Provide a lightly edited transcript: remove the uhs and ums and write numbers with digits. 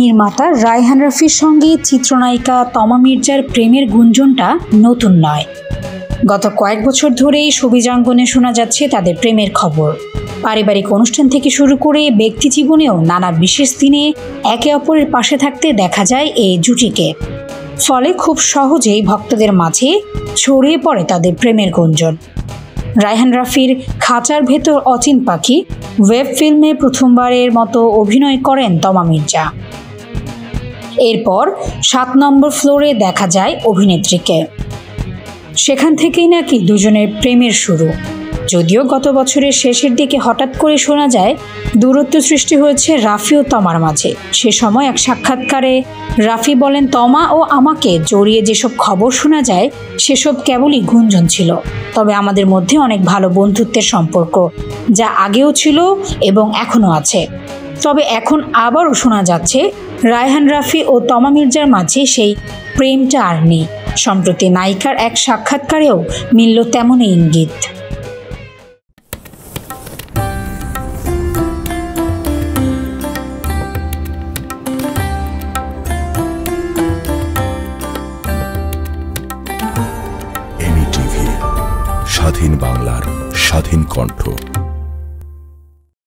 নির্মাতা রায়হান রাফির সঙ্গে চিত্রনায়িকা তমা মির্জার প্রেমের গুঞ্জনটা নতুন নয়। গত কয়েক বছর ধরেই শোবিজাঙ্গনে শোনা যাচ্ছে তাদের প্রেমের খবর। পারিবারিক অনুষ্ঠান থেকে শুরু করে ব্যক্তি জীবনেও নানা বিশেষ দিনে একে অপরের পাশে থাকতে দেখা যায় এই জুটিকে। ফলে খুব সহজেই ভক্তদের মাঝে ছড়িয়ে পড়ে তাদের প্রেমের গুঞ্জন। রায়হান রাফির খাঁচার ভেতর অচিন পাখি ওয়েব ফিল্মে প্রথমবারের মতো অভিনয় করেন তমা মির্জা। এরপর 7 নম্বর ফ্লোরে দেখা যায় অভিনেত্রীকে। সেখান থেকেই নাকি দুজনের প্রেমের শুরু। যদিও গত বছরের শেষের দিকে হঠাৎ করে শোনা যায় দূরত্ব সৃষ্টি হয়েছে রাফি ও তমার মাঝে। সে সময় এক সাক্ষাৎকারে রাফি বলেন, তমা ও আমাকে জড়িয়ে যেসব খবর শোনা যায় সেসব কেবলই গুঞ্জন ছিল, তবে আমাদের মধ্যে অনেক ভালো বন্ধুত্বের সম্পর্ক, যা আগেও ছিল এবং এখনও আছে। তবে এখন আবারও শোনা যাচ্ছে রায়হান রাফি ও তমা মির্জার মাঝে সেই প্রেমটা আর নেই। সম্প্রতি নায়িকার এক সাক্ষাৎকারেও মিলল তেমনই ইঙ্গিত। স্বাধীন বাংলার স্বাধীন কণ্ঠ।